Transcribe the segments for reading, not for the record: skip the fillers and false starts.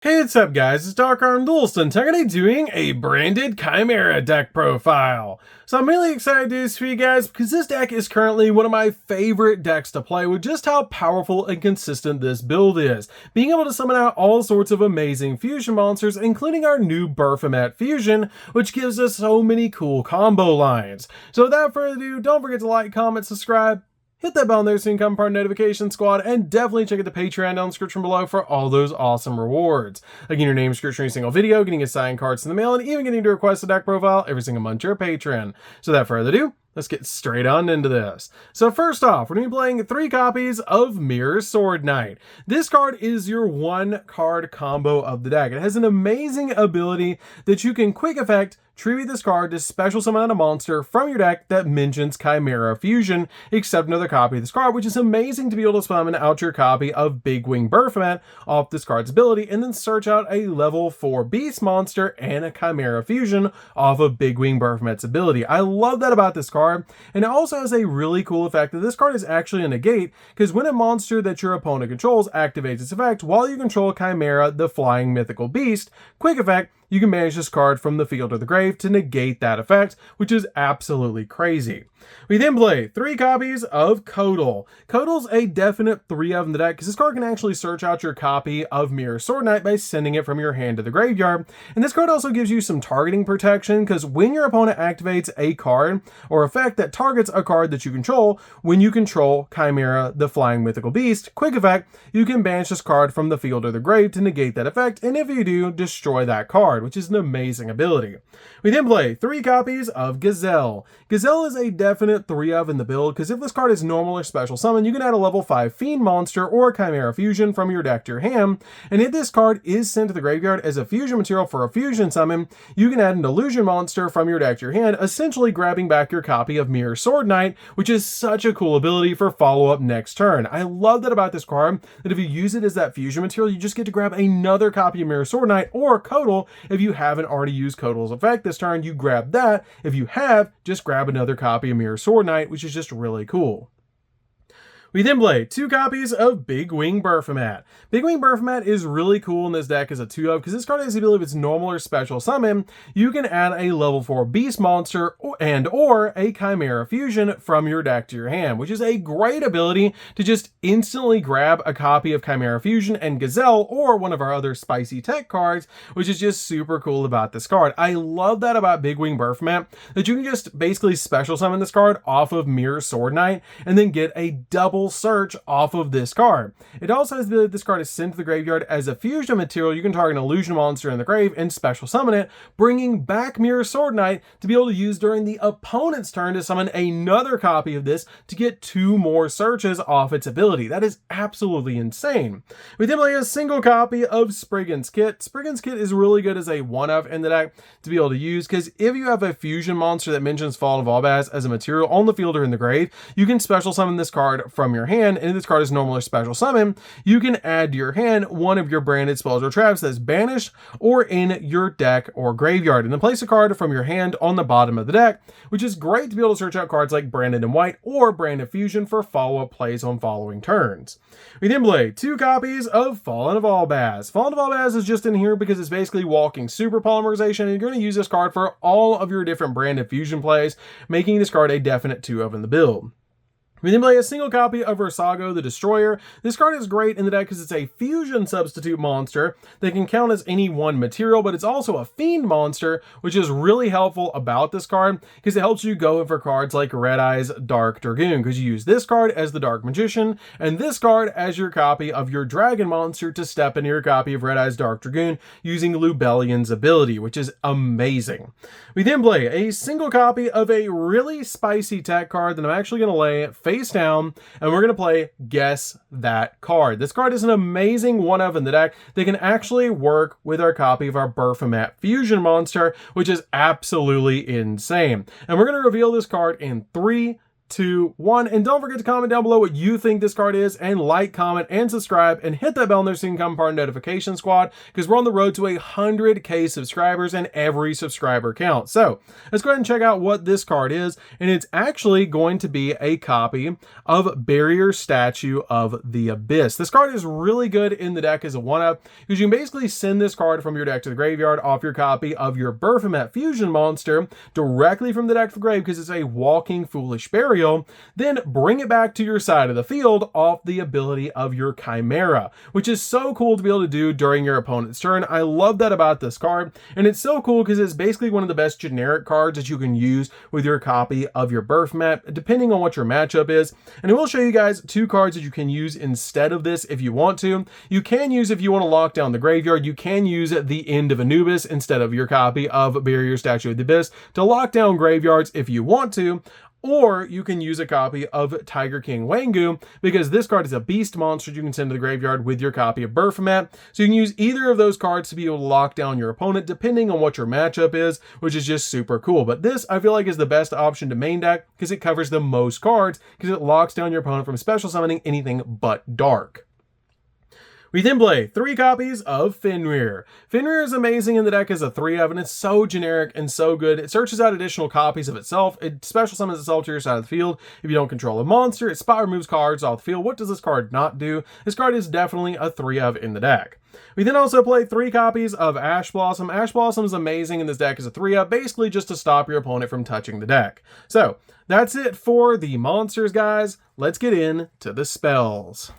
Hey, what's up guys, it's DarkArmedDuelist and today doing a branded Chimera deck profile. So I'm really excited to do this for you guys because this deck is currently one of my favorite decks to play with just how powerful and consistent this build is. Being able to summon out all sorts of amazing fusion monsters, including our new Baphomet fusion, which gives us so many cool combo lines. So without further ado, don't forget to like, comment, subscribe, hit that bell there so you can become part of the notification squad, and definitely check out the Patreon down in the description below for all those awesome rewards. Like your name description every single video, getting assigned cards in the mail, and even getting to request a deck profile every single month to your Patreon. So without further ado, let's get straight on into this. So first off, we're going to be playing 3 copies of Mirror Sword Knight. This card is your 1 card combo of the deck. It has an amazing ability that you can quick effect tribute this card to special summon out a monster from your deck that mentions Chimera Fusion, except another copy of this card, which is amazing to be able to summon out your copy of Big Wing Baphomet off this card's ability, and then search out a level 4 beast monster and a Chimera Fusion off of Big Wing Baphomet's ability. I love that about this card, and it also has a really cool effect that this card is actually a negate, because when a monster that your opponent controls activates its effect while you control Chimera, the flying mythical beast, quick effect, you can banish this card from the field or the grave to negate that effect, which is absolutely crazy. We then play 3 copies of Codal. Codal's a definite 3 of in the deck because this card can actually search out your copy of Mirror Sword Knight by sending it from your hand to the graveyard. And this card also gives you some targeting protection because when your opponent activates a card or effect that targets a card that you control, when you control Chimera, the flying mythical beast, quick effect, you can banish this card from the field or the grave to negate that effect, and if you do, destroy that card, which is an amazing ability. We then play 3 copies of Gazelle. Gazelle is a definite 3 of in the build because if this card is normal or special summon, you can add a level 5 fiend monster or Chimera Fusion from your deck to your hand, and if this card is sent to the graveyard as a fusion material for a fusion summon, you can add an illusion monster from your deck to your hand, essentially grabbing back your copy of Mirror Sword Knight, which is such a cool ability for follow-up next turn. I love that about this card, that if you use it as that fusion material, you just get to grab another copy of Mirror Sword Knight or Codal. If you haven't already used Codal's effect this turn, you grab that. If you have, just grab another copy of Mirror Sword Knight, which is just really cool. We then play 2 copies of Big Wing Baphomet. Big Wing Baphomet is really cool in this deck as a 2 of because this card has the ability, if it's normal or special summon, you can add a level 4 beast monster or a Chimera Fusion from your deck to your hand, which is a great ability to just instantly grab a copy of Chimera Fusion and Gazelle or one of our other spicy tech cards, which is just super cool about this card. I love that about Big Wing Baphomet, that you can just basically special summon this card off of Mirror Sword Knight and then get a double search off of this card. It also has the ability that this card is sent to the graveyard as a fusion material. You can target an illusion monster in the grave and special summon it, bringing back Mirror Sword Knight to be able to use during the opponent's turn to summon another copy of this to get 2 more searches off its ability. That is absolutely insane. We then play a single copy of Spriggan's Kit. Spriggan's Kit is really good as a 1-of in the deck to be able to use because if you have a fusion monster that mentions Fall of Albaz as a material on the field or in the grave, you can special summon this card from your hand, and if this card is normal or special summon, you can add to your hand one of your branded spells or traps that's banished or in your deck or graveyard, and then place a card from your hand on the bottom of the deck, which is great to be able to search out cards like Branded in White or Branded Fusion for follow-up plays on following turns. We then play 2 copies of Fallen of Albaz. Fallen of Albaz is just in here because it's basically walking super polymerization, and you're going to use this card for all of your different Branded Fusion plays, making this card a definite 2 of in the build. We then play a single copy of Ursago the Destroyer. This card is great in the deck because it's a fusion substitute monster that can count as any one material, but it's also a fiend monster, which is really helpful about this card because it helps you go in for cards like Red Eye's Dark Dragoon, because you use this card as the Dark Magician and this card as your copy of your dragon monster to step into your copy of Red Eye's Dark Dragoon using Lubellion's ability, which is amazing. We then play a single copy of a really spicy tech card that I'm actually going to lay face down, and we're going to play Guess That Card. This card is an amazing 1-of in the deck that can actually work with our copy of our Baphomet Fusion monster, which is absolutely insane. And we're going to reveal this card in 3, 2, 1. And don't forget to comment down below what you think this card is, and like, comment, and subscribe, and hit that bell there so you can become part of the notification squad, because we're on the road to 100K subscribers, and every subscriber counts. So let's go ahead and check out what this card is, and it's actually going to be a copy of Barrier Statue of the Abyss. This card is really good in the deck as a 1-up, because you can basically send this card from your deck to the graveyard off your copy of your Baphomet Fusion monster directly from the deck to the grave, because it's a walking Foolish Burial, then bring it back to your side of the field off the ability of your Chimera, which is so cool to be able to do during your opponent's turn. I love that about this card, and it's so cool because it's basically one of the best generic cards that you can use with your copy of your Baphomet, depending on what your matchup is. And I will show you guys 2 cards that you can use instead of this if you want to. You can use, if you want to lock down the graveyard, you can use the End of Anubis instead of your copy of Barrier Statue of the Abyss to lock down graveyards if you want to. Or you can use a copy of Tiger King Wangu, because this card is a beast monster you can send to the graveyard with your copy of Baphomet. So you can use either of those cards to be able to lock down your opponent depending on what your matchup is, which is just super cool. But this, I feel like, is the best option to main deck because it covers the most cards, because it locks down your opponent from special summoning anything but dark. We then play 3 copies of Fenrir. Fenrir is amazing in the deck as a 3-of, and it's so generic and so good. It searches out additional copies of itself. It special summons itself to your side of the field if you don't control a monster. It spot removes cards off the field. What does this card not do? This card is definitely a 3-of in the deck. We then also play 3 copies of Ash Blossom. Ash Blossom is amazing in this deck as a 3-of, basically just to stop your opponent from touching the deck. So that's it for the monsters, guys. Let's get into the spells.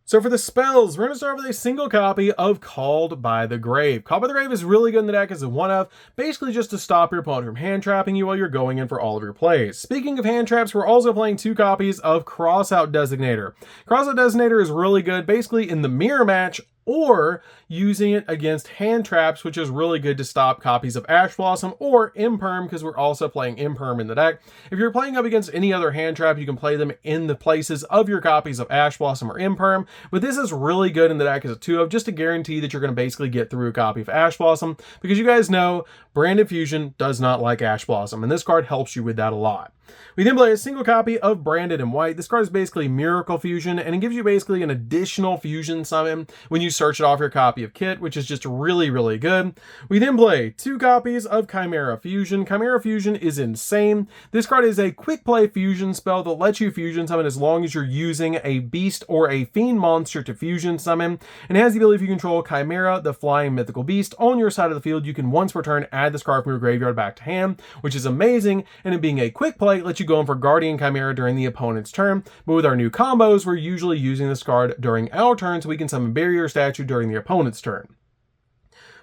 So for the spells, we're going to start with a single copy of Called by the Grave. Called by the Grave is really good in the deck as a 1-of, basically just to stop your opponent from hand trapping you while you're going in for all of your plays. Speaking of hand traps, we're also playing 2 copies of Crossout Designator. Crossout Designator is really good basically in the mirror match, or using it against hand traps, which is really good to stop copies of Ash Blossom or Imperm, because we're also playing Imperm in the deck. If you're playing up against any other hand trap, you can play them in the places of your copies of Ash Blossom or Imperm, but this is really good in the deck as a 2-of, just to guarantee that you're going to basically get through a copy of Ash Blossom, because you guys know Branded Fusion does not like Ash Blossom, and this card helps you with that a lot. We then play a single copy of Branded in White. This card is basically Miracle Fusion, and it gives you basically an additional fusion summon when you search it off your copy of Kit, which is just really, really good. We then play 2 copies of Chimera Fusion. Chimera Fusion is insane. This card is a quick play fusion spell that lets you fusion summon as long as you're using a beast or a fiend monster to fusion summon, and it has the ability, if you control Chimera, the flying mythical beast, on your side of the field, you can once per turn add this card from your graveyard back to hand, which is amazing, and it being a quick play lets you go in for Guardian Chimera during the opponent's turn. But with our new combos, we're usually using this card during our turn so we can summon Barrier Statue during the opponent's turn.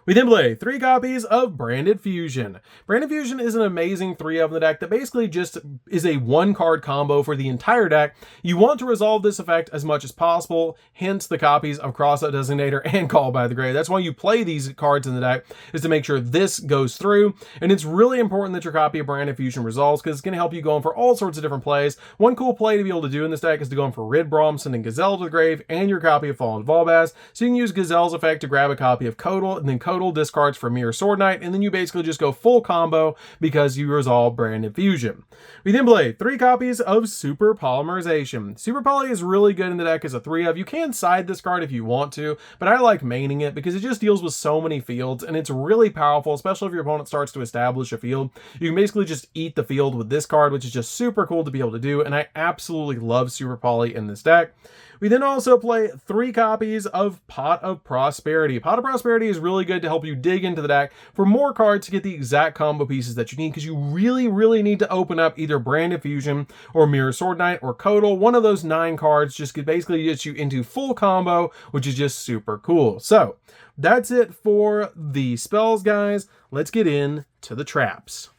We then play 3 copies of Branded Fusion. Branded Fusion is an amazing 3-of in the deck that basically just is a 1-card combo for the entire deck. You want to resolve this effect as much as possible, hence the copies of Crossout Designator and Call by the Grave. That's why you play these cards in the deck, is to make sure this goes through, and it's really important that your copy of Branded Fusion resolves, because it's going to help you go in for all sorts of different plays. One cool play to be able to do in this deck is to go in for Rid Braum, sending Gazelle to the grave, and your copy of Fallen Volbaz, so you can use Gazelle's effect to grab a copy of Codal, and then Codal discards for Mirror Sword Knight, and then you basically just go full combo because you resolve Branded Fusion. We then play 3 copies of Super Polymerization. Super Poly is really good in the deck as a 3-of. You can side this card if you want to, but I like maining it because it just deals with so many fields, and it's really powerful, especially if your opponent starts to establish a field. You can basically just eat the field with this card, which is just super cool to be able to do, and I absolutely love Super Poly in this deck. We then also play 3 copies of Pot of Prosperity. Pot of Prosperity is really good to help you dig into the deck for more cards to get the exact combo pieces that you need, because you really, really need to open up either Branded Fusion or Mirror Sword Knight or Codal. One of those 9 cards just basically gets you into full combo, which is just super cool. So that's it for the spells, guys. Let's get into the traps.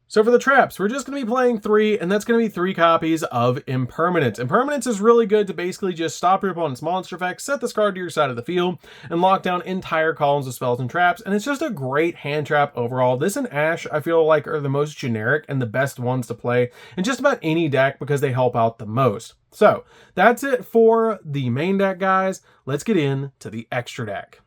So for the traps, we're just going to be playing 3, and that's going to be 3 copies of Impermanence. Impermanence is really good to basically just stop your opponent's monster effect, set this card to your side of the field, and lock down entire columns of spells and traps, and it's just a great hand trap overall. This and Ash, I feel like, are the most generic and the best ones to play in just about any deck because they help out the most. So that's it for the main deck, guys. Let's get into the extra deck.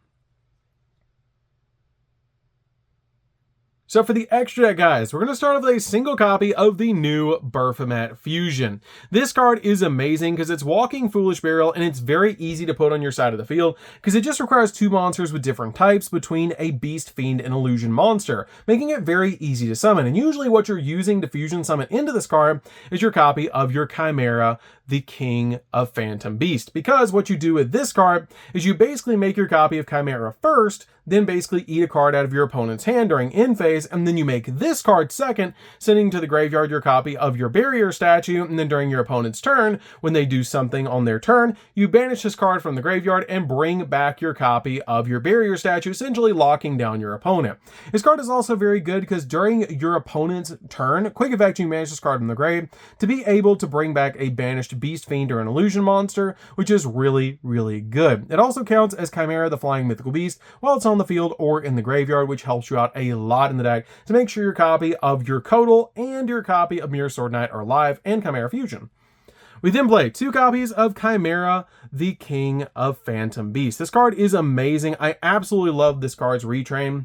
So for the extra deck, guys, we're going to start off with a single copy of the new Baphomet Fusion. This card is amazing because it's walking Foolish Burial, and it's very easy to put on your side of the field because it just requires 2 monsters with different types between a Beast, Fiend, and Illusion monster, making it very easy to summon. And usually what you're using to fusion summon into this card is your copy of your Chimera, the King of Phantom Beast, because what you do with this card is you basically make your copy of Chimera first, then basically eat a card out of your opponent's hand during end phase, and then you make this card second, sending to the graveyard your copy of your barrier statue, and then during your opponent's turn, when they do something on their turn, you banish this card from the graveyard and bring back your copy of your barrier statue, essentially locking down your opponent. This card is also very good because during your opponent's turn, quick effect, you banish this card from the grave to be able to bring back a banished Beast, Fiend, or an Illusion monster, which is really, really good. It also counts as Chimera, the Flying Mythical Beast, while it's on the field or in the graveyard, which helps you out a lot in the deck to make sure your copy of your Kotal and your copy of Mirror Sword Knight are live and Chimera Fusion. We then play 2 copies of Chimera, the King of Phantom Beast. This card is amazing. I absolutely love this card's retrain.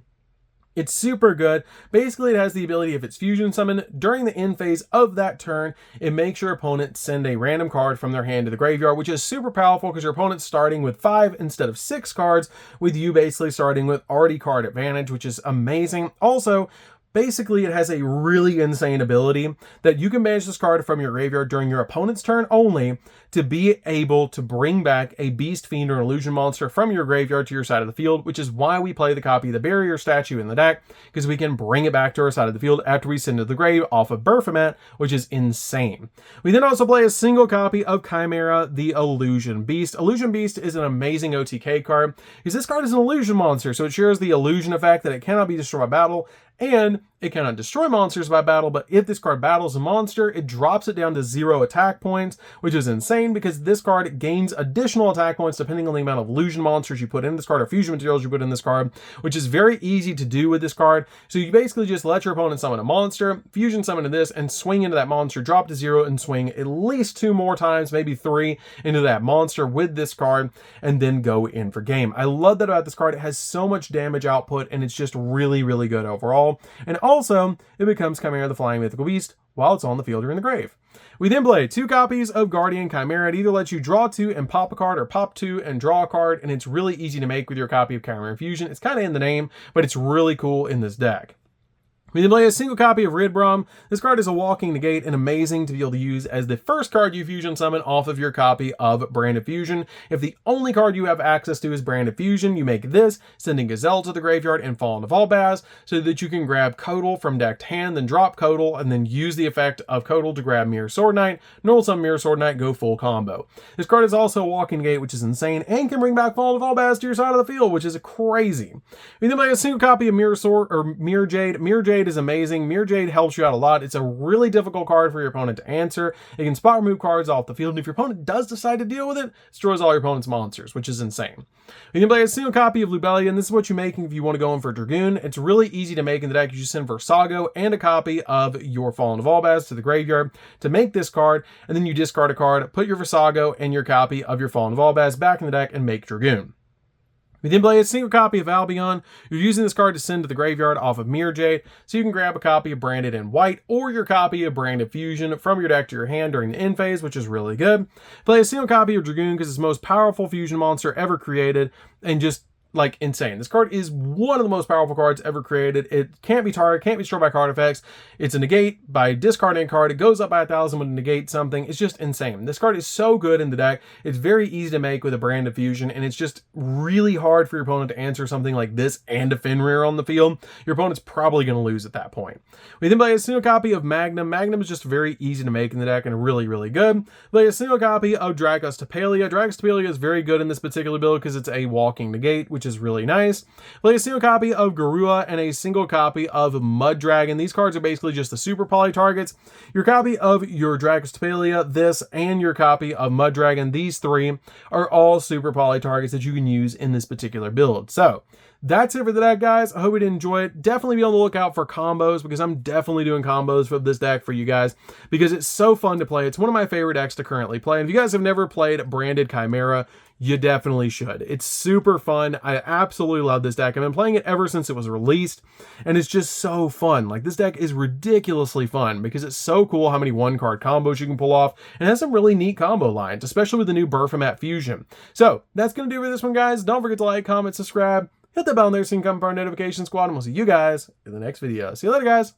It's super good. Basically, it has the ability, if it's fusion summoned during the end phase of that turn, it makes your opponent send a random card from their hand to the graveyard, which is super powerful because your opponent's starting with 5 instead of 6 cards, with you basically starting with already card advantage, which is amazing. Also, basically, it has a really insane ability that you can banish this card from your graveyard during your opponent's turn only to be able to bring back a Beast, Fiend, or Illusion monster from your graveyard to your side of the field, which is why we play the copy of the barrier statue in the deck, because we can bring it back to our side of the field after we send it to the grave off of Baphomet, which is insane. We then also play a single copy of Chimera, the Illusion Beast. Illusion Beast is an amazing OTK card because this card is an illusion monster, so it shares the illusion effect that it cannot be destroyed by battle, and it cannot destroy monsters by battle, but if this card battles a monster, it drops it down to 0 attack points, which is insane because this card gains additional attack points depending on the amount of illusion monsters you put in this card or fusion materials you put in this card, which is very easy to do with this card. So you basically just let your opponent summon a monster, fusion summon to this, and swing into that monster, drop to 0, and swing at least 2 more times, maybe 3, into that monster with this card, and then go in for game. I love that about this card. It has so much damage output, and it's just really, really good overall. And also, it becomes Chimera, the Flying Mythical Beast, while it's on the field or in the grave. We then play 2 copies of Guardian Chimera. It either lets you draw 2 and pop a card, or pop 2 and draw a card, and it's really easy to make with your copy of Chimera Fusion. It's kind of in the name, but it's really cool in this deck. We then play a single copy of Ridbrom. This card is a walking negate and amazing to be able to use as the first card you fusion summon off of your copy of Branded Fusion. If the only card you have access to is Branded Fusion, you make this, sending Gazelle to the graveyard and Fallen of Albaz, so that you can grab Kotal from decked hand, then drop Kotal, and then use the effect of Kotal to grab Mirror Sword Knight, normal summon Mirror Sword Knight, go full combo. This card is also a walking negate, which is insane, and can bring back Fallen of Albaz to your side of the field, which is crazy. We then play a single copy of Mirror Sword, or Mirror Jade. Mirror Jade is amazing. Mirror Jade helps you out a lot. It's a really difficult card for your opponent to answer. It can spot remove cards off the field, and if your opponent does decide to deal with it, it destroys all your opponent's monsters, which is insane. You can play a single copy of Lubellion. This is what you're making if you want to go in for Dragoon. It's really easy to make in the deck. You just send Versago and a copy of your Fallen of Albaz to the graveyard to make this card, and then you discard a card, put your Versago and your copy of your Fallen of Albaz back in the deck, and make Dragoon. We then play a single copy of Albion. You're using this card to send to the graveyard off of Mirror Jade, so you can grab a copy of Branded in White or your copy of Branded Fusion from your deck to your hand during the end phase, which is really good. Play a single copy of Dragoon because it's the most powerful fusion monster ever created, and just like insane. This card is one of the most powerful cards ever created. It can't be targeted, can't be destroyed by card effects. It's a negate by discarding a card. It goes up by 1,000 when it negates something. It's just insane. This card is so good in the deck. It's very easy to make with a Brand of Fusion, and it's just really hard for your opponent to answer something like this and a Fenrir on the field. Your opponent's probably going to lose at that point. We then play a single copy of Magnum. Magnum is just very easy to make in the deck and really, really good. Play a single copy of Dragos Tapalia. Dragos Tapalia is very good in this particular build because it's a walking negate, which which is really nice. Play a single copy of Garua and a single copy of Mud Dragon. These cards are basically just the super poly targets. Your copy of your Dragostapelia, this, and your copy of Mud Dragon, these three are all super poly targets that you can use in this particular build. So that's it for the deck, guys. I hope you did enjoy it. Definitely be on the lookout for combos, because I'm definitely doing combos for this deck for you guys, because it's so fun to play. It's one of my favorite decks to currently play. And if you guys have never played Branded Chimera, you definitely should. It's super fun. I absolutely love this deck. I've been playing it ever since it was released, and it's just so fun. Like, this deck is ridiculously fun because it's so cool how many one-card combos you can pull off, and it has some really neat combo lines, especially with the new Berfomat Fusion. So that's going to do it for this one, guys. Don't forget to like, comment, subscribe, hit the bell there so you can come for our notification squad, and we'll see you guys in the next video. See you later, guys.